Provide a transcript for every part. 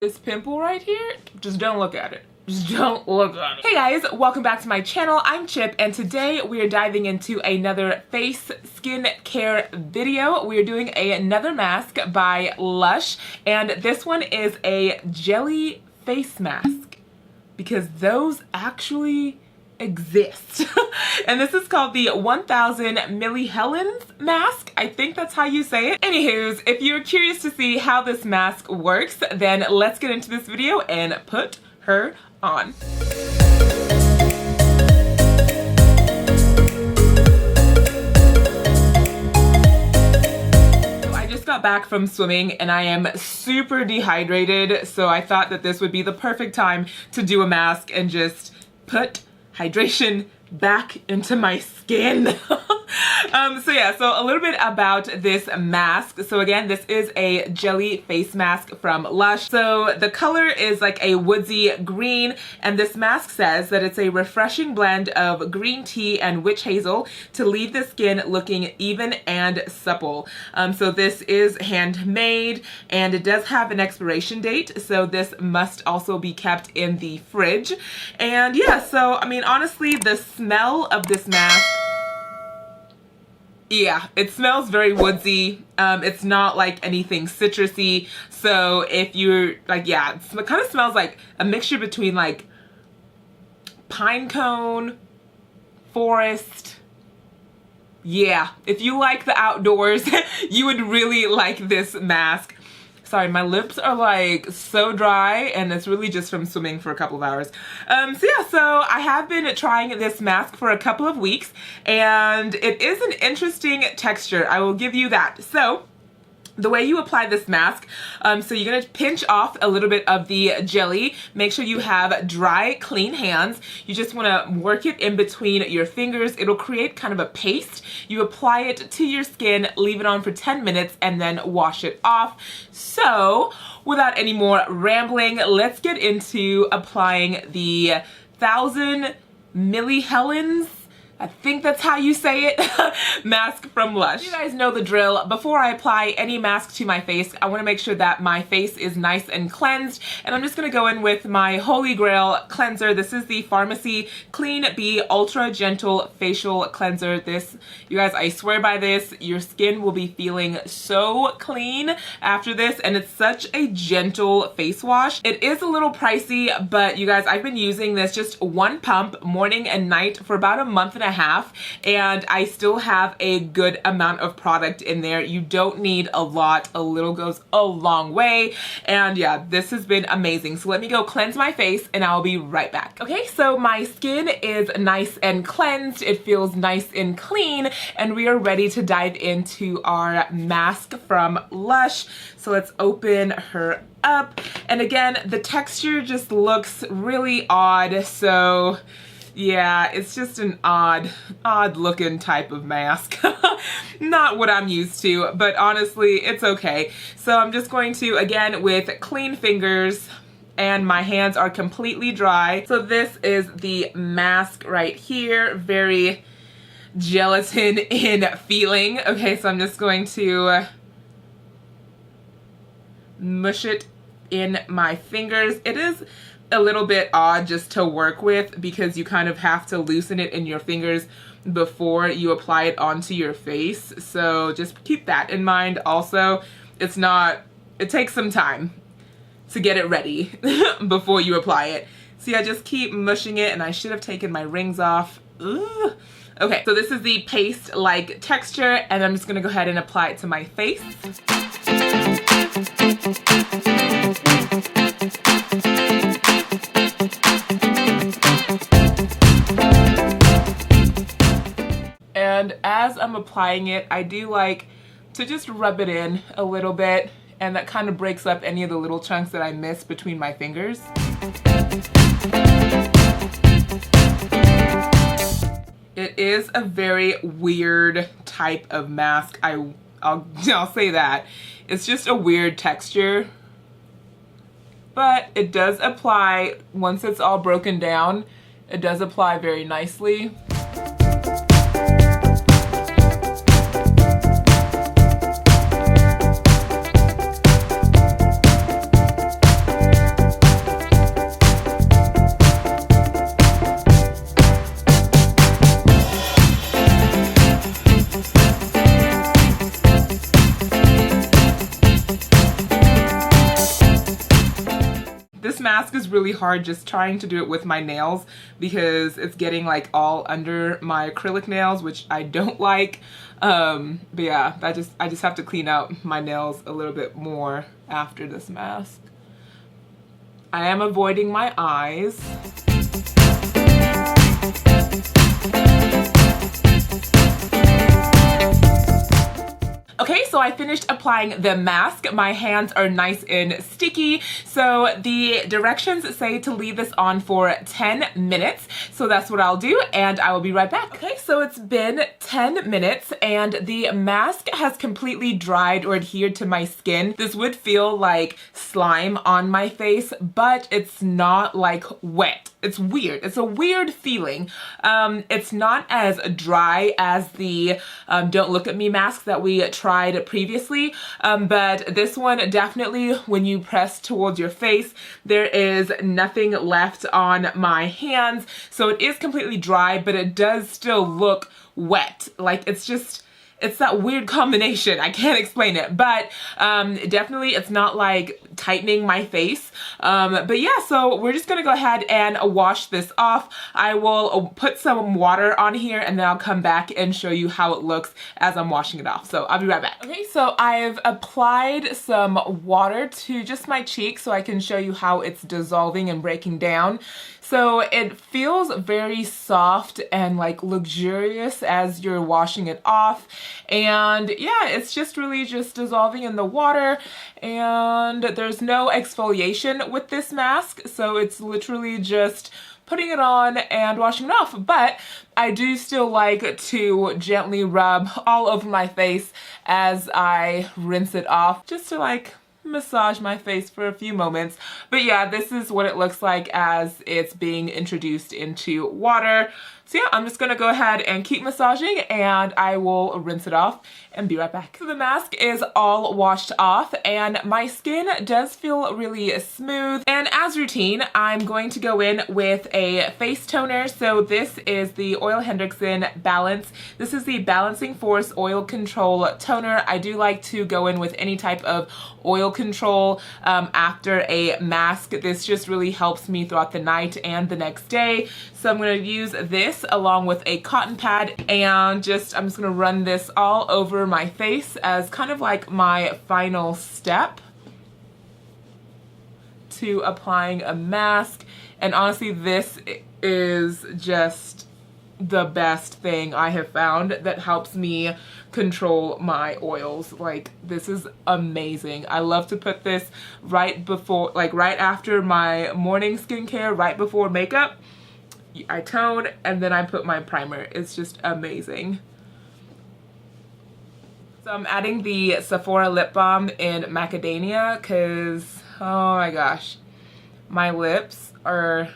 This pimple right here, just don't look at it. Just don't look at it. Hey guys, welcome back to my channel. I'm Chip, and today we are diving into another face skin care video. We are doing another mask by LUSH, and this one is a jelly face mask because those actually exist. And this is called the 1000 Millihelens mask. I think that's how you say it. Anywho's, if you're curious to see how this mask works, then let's get into this video and put her on. I just got back from swimming and I am super dehydrated, so I thought that this would be the perfect time to do a mask and just put hydration back into my skin. So a little bit about this mask. So again, this is a jelly face mask from LUSH. So the color is like a woodsy green, and this mask says that it's a refreshing blend of green tea and witch hazel to leave the skin looking even and supple. So this is handmade, and it does have an expiration date, so this must also be kept in the fridge. And yeah, so I mean, honestly, the smell of this mask, yeah, it smells very woodsy. It's not like anything citrusy. So if you're like, yeah, it kind of smells like a mixture between like pine cone, forest. Yeah, if you like the outdoors, you would really like this mask. Sorry, my lips are like so dry, and it's really just from swimming for a couple of hours. So I have been trying this mask for a couple of weeks, and it is an interesting texture. I will give you that. So the way you apply this mask, so you're gonna pinch off a little bit of the jelly. Make sure you have dry, clean hands. You just wanna work it in between your fingers. It'll create kind of a paste. You apply it to your skin, leave it on for 10 minutes, and then wash it off. So without any more rambling, let's get into applying the 1000 Millihelens, I think that's how you say it, mask from LUSH. You guys know the drill. Before I apply any mask to my face, I want to make sure that my face is nice and cleansed, and I'm just going to go in with my Holy Grail cleanser. This is the FARMACY Clean Bee Ultra Gentle Facial Cleanser. This, you guys, I swear by this, your skin will be feeling so clean after this, and it's such a gentle face wash. It is a little pricey, but you guys, I've been using this just one pump morning and night for about a month and a half, and I still have a good amount of product in there. You don't need a lot. A little goes a long way, and yeah, this has been amazing. So let me go cleanse my face and I'll be right back. Okay, so my skin is nice and cleansed. It feels nice and clean, and we are ready to dive into our mask from LUSH. So let's open her up, and again, the texture just looks really odd. So yeah, it's just an odd looking type of mask. Not what I'm used to, but honestly, it's okay. So I'm just going to, again, with clean fingers, and my hands are completely dry. So this is the mask right here, very gelatin in feeling. Okay, so I'm just going to mush it in my fingers. It is a little bit odd just to work with because you kind of have to loosen it in your fingers before you apply it onto your face. So just keep that in mind. Also, it takes some time to get it ready before you apply it. See, I just keep mushing it, and I should have taken my rings off. Ugh. Okay, so this is the paste-like texture, and I'm just gonna go ahead and apply it to my face. And as I'm applying it, I do like to just rub it in a little bit, and that kind of breaks up any of the little chunks that I miss between my fingers. It is a very weird type of mask. I'll say that. It's just a weird texture, but it does apply, once it's all broken down, it does apply very nicely. This mask is really hard just trying to do it with my nails because it's getting like all under my acrylic nails, which I don't like. But yeah, I just have to clean out my nails a little bit more after this mask. I am avoiding my eyes. Okay, so I finished applying the mask. My hands are nice and sticky. So the directions say to leave this on for 10 minutes. So that's what I'll do, and I will be right back. Okay, so it's been 10 minutes and the mask has completely dried or adhered to my skin. This would feel like slime on my face, but it's not like wet. It's weird. It's a weird feeling. It's not as dry as the Don't Look at Me mask that we tried previously, but this one definitely, when you press towards your face, there is nothing left on my hands. So it is completely dry, but it does still look wet. Like it's that weird combination. I can't explain it, but definitely it's not like tightening my face. But yeah, so we're just gonna go ahead and wash this off. I will put some water on here and then I'll come back and show you how it looks as I'm washing it off. So I'll be right back. Okay, so I've applied some water to just my cheeks so I can show you how it's dissolving and breaking down. So it feels very soft and like luxurious as you're washing it off. And yeah, it's just really just dissolving in the water, and there's no exfoliation with this mask. So it's literally just putting it on and washing it off. But I do still like to gently rub all over my face as I rinse it off, just to like massage my face for a few moments. But yeah, this is what it looks like as it's being introduced into water. So yeah, I'm just gonna go ahead and keep massaging and I will rinse it off and be right back. So the mask is all washed off and my skin does feel really smooth. And as routine, I'm going to go in with a face toner. So this is the Oil Hendrickson Balance. This is the Balancing Force Oil Control Toner. I do like to go in with any type of oil control after a mask. This just really helps me throughout the night and the next day. So I'm going to use this along with a cotton pad and I'm just going to run this all over my face as kind of like my final step to applying a mask. And honestly, this is just the best thing I have found that helps me control my oils. Like, this is amazing. I love to put this right before, like right after my morning skincare, right before makeup. I tone and then I put my primer. It's just amazing. So I'm adding the Sephora lip balm in macadamia because, oh my gosh, my lips are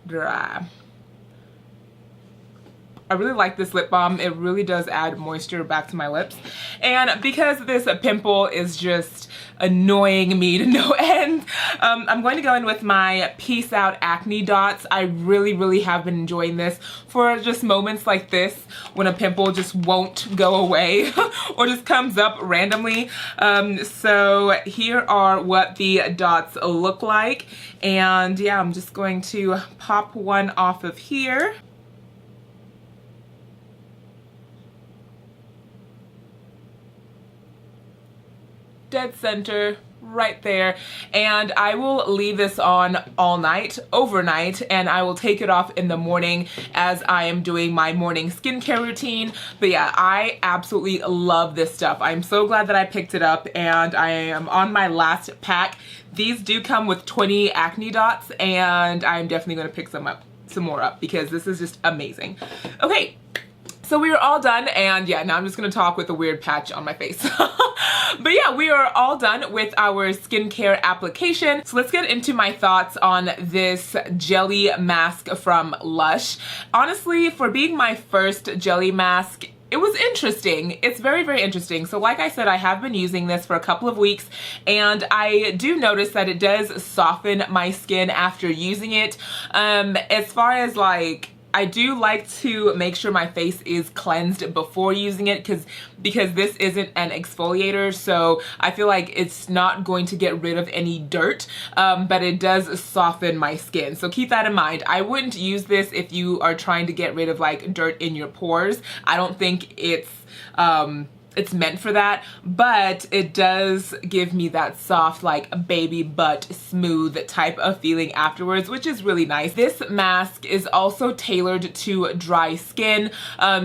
dry. I really like this lip balm. It really does add moisture back to my lips. And because this pimple is just annoying me to no end, I'm going to go in with my Peace Out Acne Dots. I really have been enjoying this for just moments like this when a pimple just won't go away or just comes up randomly. So here are what the dots look like. And yeah, I'm just going to pop one off of here. Dead center right there, and I will leave this on all night, overnight, and I will take it off in the morning as I am doing my morning skincare routine. But yeah, I absolutely love this stuff. I'm so glad that I picked it up, and I am on my last pack. These do come with 20 acne dots, and I'm definitely going to pick some more up because this is just amazing. Okay, so we are all done, and yeah, now I'm just gonna talk with a weird patch on my face. But yeah, we are all done with our skincare application. So let's get into my thoughts on this jelly mask from LUSH. Honestly, for being my first jelly mask, it was interesting. It's very interesting. So like I said, I have been using this for a couple of weeks and I do notice that it does soften my skin after using it. As far as like I do like to make sure my face is cleansed before using it because this isn't an exfoliator, so I feel like it's not going to get rid of any dirt, but it does soften my skin. So keep that in mind. I wouldn't use this if you are trying to get rid of like dirt in your pores. I don't think it's meant for that, but it does give me that soft, like baby butt smooth type of feeling afterwards, which is really nice. This mask is also tailored to dry skin,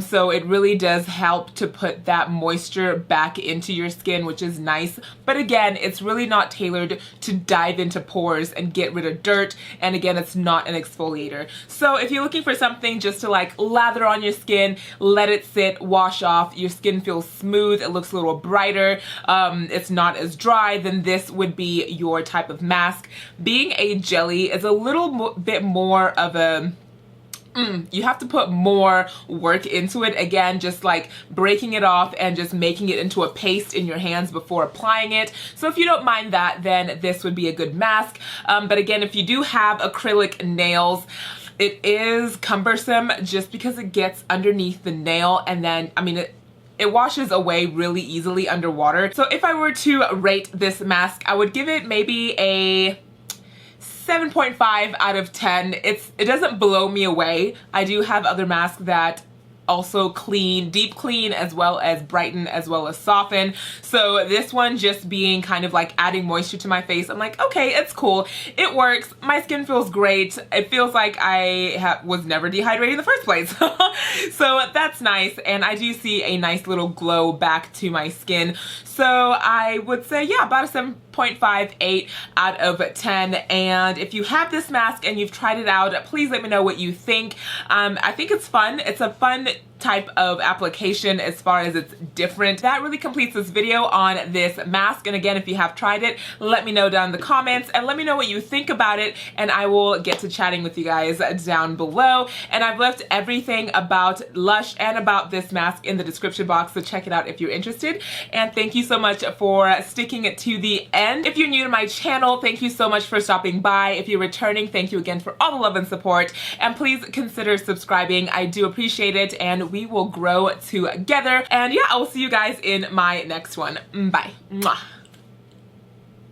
so it really does help to put that moisture back into your skin, which is nice. But again, it's really not tailored to dive into pores and get rid of dirt, and again, it's not an exfoliator. So if you're looking for something just to like lather on your skin, let it sit, wash off, your skin feels smooth, it looks a little brighter, it's not as dry, then this would be your type of mask. Being a jelly is a little bit more of a you have to put more work into it. Again, just like breaking it off and just making it into a paste in your hands before applying it. So if you don't mind that, then this would be a good mask. But again, if you do have acrylic nails, it is cumbersome just because it gets underneath the nail, and then, I mean, it washes away really easily underwater. So if I were to rate this mask, I would give it maybe a 7.5 out of 10. It doesn't blow me away. I do have other masks that also clean, deep clean, as well as brighten, as well as soften. So this one just being kind of like adding moisture to my face, I'm like, okay, it's cool. It works. My skin feels great. It feels like I was never dehydrated in the first place. So that's nice. And I do see a nice little glow back to my skin. So I would say, yeah, about a 7.58 out of 10. And if you have this mask and you've tried it out, please let me know what you think. I think it's fun. It's a fun type of application as far as it's different. That really completes this video on this mask. And again, if you have tried it, let me know down in the comments and let me know what you think about it, and I will get to chatting with you guys down below. And I've left everything about Lush and about this mask in the description box, so check it out if you're interested. And thank you so much for sticking it to the end. If you're new to my channel, thank you so much for stopping by. If you're returning, thank you again for all the love and support, and please consider subscribing. I do appreciate it, and we will grow together. And yeah, I will see you guys in my next one. Bye. Mwah.